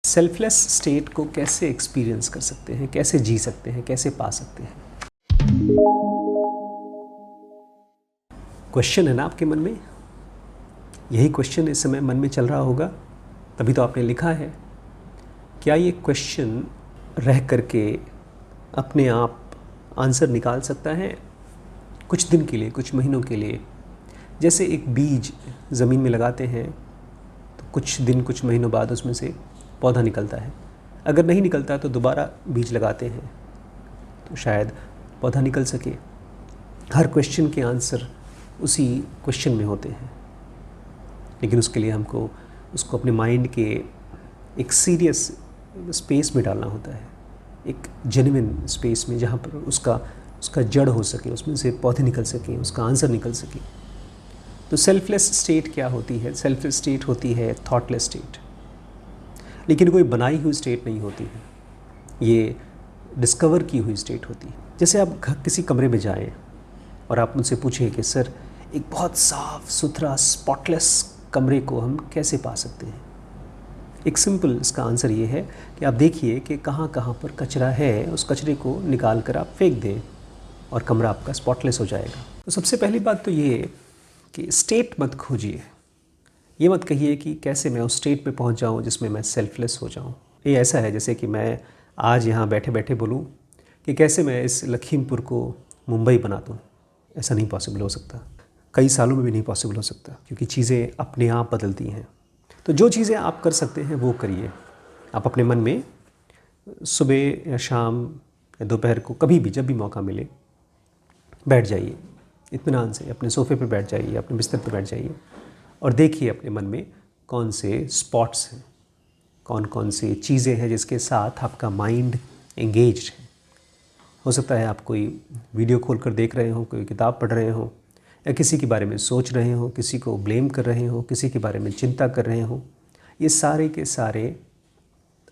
Selfless state को कैसे experience कर सकते हैं, कैसे जी सकते हैं, कैसे पा सकते हैं? क्वेश्चन है ना आपके मन में? यही क्वेश्चन इस समय मन में चल रहा होगा, तभी तो आपने लिखा है। क्या ये क्वेश्चन रह करके अपने आप आंसर निकाल सकता है कुछ दिन के लिए, कुछ महीनों के लिए? जैसे एक बीज ज़मीन में लगाते हैं तो कुछ दिन, कुछ महीनों बाद उसमें से पौधा निकलता है। अगर नहीं निकलता तो दोबारा बीज लगाते हैं तो शायद पौधा निकल सके। हर क्वेश्चन के आंसर उसी क्वेश्चन में होते हैं, लेकिन उसके लिए हमको उसको अपने माइंड के एक सीरियस स्पेस में डालना होता है, एक जेन्युइन स्पेस में, जहाँ पर उसका जड़ हो सके, उसमें से पौधे निकल सकें, उसका आंसर निकल सके। तो सेल्फलेस स्टेट क्या होती है? सेल्फलेस स्टेट होती है थॉटलेस स्टेट, लेकिन कोई बनाई हुई स्टेट नहीं होती है, ये डिस्कवर की हुई स्टेट होती है। जैसे आप किसी कमरे में जाएं और आप उनसे पूछें कि सर, एक बहुत साफ़ सुथरा स्पॉटलेस कमरे को हम कैसे पा सकते हैं? एक सिंपल इसका आंसर ये है कि आप देखिए कि कहाँ कहाँ पर कचरा है, उस कचरे को निकाल कर आप फेंक दें और कमरा आपका स्पॉटलेस हो जाएगा। तो सबसे पहली बात तो ये कि स्टेट मत खोजिए। ये मत कहिए कि कैसे मैं उस स्टेट पे पहुंच जाऊं जिसमें मैं सेल्फलेस हो जाऊं। ये ऐसा है जैसे कि मैं आज यहाँ बैठे बैठे बोलूँ कि कैसे मैं इस लखीमपुर को मुंबई बना दूँ। ऐसा नहीं पॉसिबल हो सकता, कई सालों में भी नहीं पॉसिबल हो सकता, क्योंकि चीज़ें अपने आप बदलती हैं। तो जो चीज़ें आप कर सकते हैं वो करिए। आप अपने मन में सुबह या शाम या दोपहर को कभी भी, जब भी मौका मिले, बैठ जाइए, इत्मीनान से अपने सोफ़े पे बैठ जाइए, अपने बिस्तर पे बैठ जाइए और देखिए अपने मन में कौन से स्पॉट्स हैं, कौन कौन सी चीज़ें हैं जिसके साथ आपका माइंड एंगेज्ड है। हो सकता है आप कोई वीडियो खोल कर देख रहे हो, कोई किताब पढ़ रहे हो, या किसी के बारे में सोच रहे हो, किसी को ब्लेम कर रहे हो, किसी के बारे में चिंता कर रहे हो। ये सारे के सारे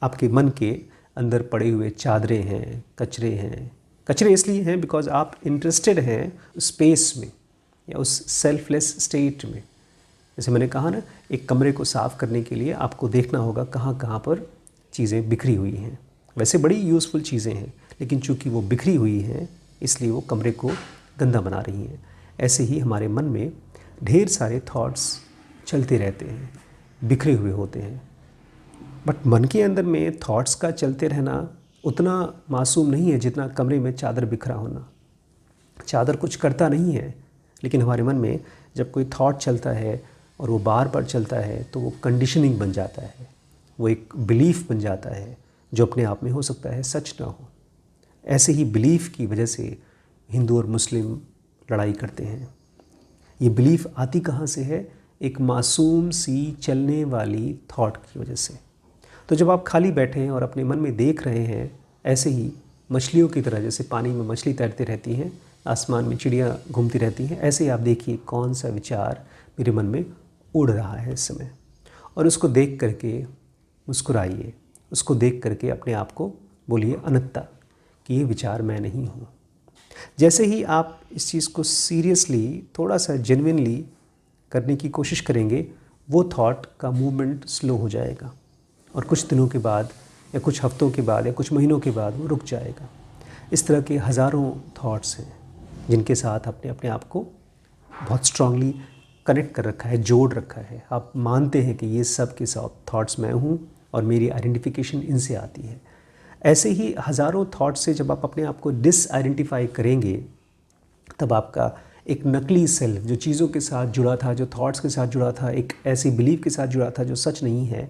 आपके मन के अंदर पड़े हुए चादरें हैं, कचरे हैं। कचरे इसलिए हैं बिकॉज आप इंटरेस्टेड हैं स्पेस में या उस सेल्फलेस स्टेट में। जैसे मैंने कहा ना, एक कमरे को साफ़ करने के लिए आपको देखना होगा कहाँ कहाँ पर चीज़ें बिखरी हुई हैं। वैसे बड़ी यूज़फुल चीज़ें हैं, लेकिन चूंकि वो बिखरी हुई हैं इसलिए वो कमरे को गंदा बना रही हैं। ऐसे ही हमारे मन में ढेर सारे थॉट्स चलते रहते हैं, बिखरे हुए होते हैं। बट मन के अंदर में थॉट्स का चलते रहना उतना मासूम नहीं है जितना कमरे में चादर बिखरा होना। चादर कुछ करता नहीं है, लेकिन हमारे मन में जब कोई थॉट चलता है और वो बार बार चलता है तो वो कंडीशनिंग बन जाता है, वो एक बिलीफ बन जाता है जो अपने आप में हो सकता है सच ना हो। ऐसे ही बिलीफ की वजह से हिंदू और मुस्लिम लड़ाई करते हैं। ये बिलीफ आती कहाँ से है? एक मासूम सी चलने वाली थॉट की वजह से। तो जब आप खाली बैठे हैं और अपने मन में देख रहे हैं, ऐसे ही मछलियों की तरह, जैसे पानी में मछली तैरती रहती हैं, आसमान में चिड़िया घूमती रहती हैं, ऐसे ही आप देखिए कौन सा विचार मेरे मन में उड़ रहा है इस समय, और उसको देख करके मुस्कुराइए। उसको देख करके अपने आप को बोलिए अनंता कि ये विचार मैं नहीं हूँ। जैसे ही आप इस चीज़ को सीरियसली, थोड़ा सा जेन्युइनली करने की कोशिश करेंगे, वो थॉट का मूवमेंट स्लो हो जाएगा और कुछ दिनों के बाद या कुछ हफ्तों के बाद या कुछ महीनों के बाद वो रुक जाएगा। इस तरह के हज़ारों थॉट्स हैं जिनके साथ आपने अपने आप को बहुत स्ट्रांगली कनेक्ट कर रखा है, जोड़ रखा है। आप मानते हैं कि ये सब के सब थॉट्स मैं हूँ और मेरी आइडेंटिफिकेशन इनसे आती है। ऐसे ही हज़ारों थॉट्स से जब आप अपने आप को डिसआइडेंटिफाई करेंगे, तब आपका एक नकली सेल्फ जो चीज़ों के साथ जुड़ा था, जो थॉट्स के साथ जुड़ा था, एक ऐसी बिलीफ के साथ जुड़ा था जो सच नहीं है,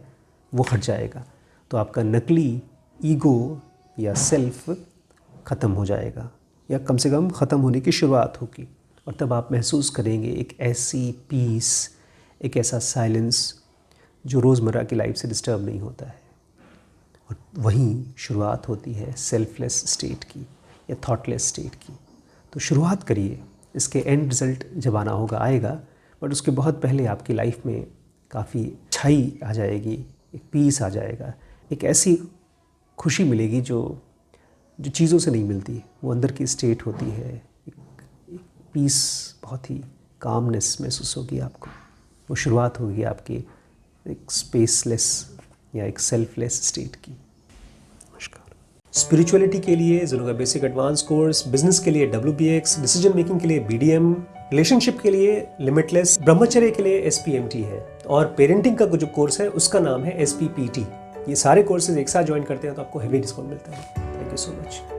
वो हट जाएगा। तो आपका नकली ईगो या सेल्फ ख़त्म हो जाएगा, या कम से कम ख़त्म होने की शुरुआत होगी। और तब आप महसूस करेंगे एक ऐसी पीस, एक ऐसा साइलेंस जो रोज़मर्रा की लाइफ से डिस्टर्ब नहीं होता है। और वहीं शुरुआत होती है सेल्फलेस स्टेट की या थॉटलेस स्टेट की। तो शुरुआत करिए, इसके एंड रिज़ल्ट जब आना होगा आएगा, बट उसके बहुत पहले आपकी लाइफ में काफ़ी अच्छाई आ जाएगी, एक पीस आ जाएगा, एक ऐसी खुशी मिलेगी जो चीज़ों से नहीं मिलती। वो अंदर की स्टेट होती है, एक पीस, बहुत ही कामनेस महसूस होगी आपको। वो शुरुआत होगी आपकी एक स्पेसलेस या एक सेल्फलेस स्टेट की। नमस्कार। स्पिरिचुअलिटी के लिए ज़ीरो का बेसिक एडवांस कोर्स, बिजनेस के लिए WBX, डिसीजन मेकिंग के लिए BDM, रिलेशनशिप के लिए लिमिटलेस, ब्रह्मचर्य के लिए SPMT है, और पेरेंटिंग का जो कोर्स है उसका नाम है SPPT। ये सारे कोर्सेज एक साथ ज्वाइन करते हैं तो आपको हेवी डिस्काउंट मिलता है। Thank you so much.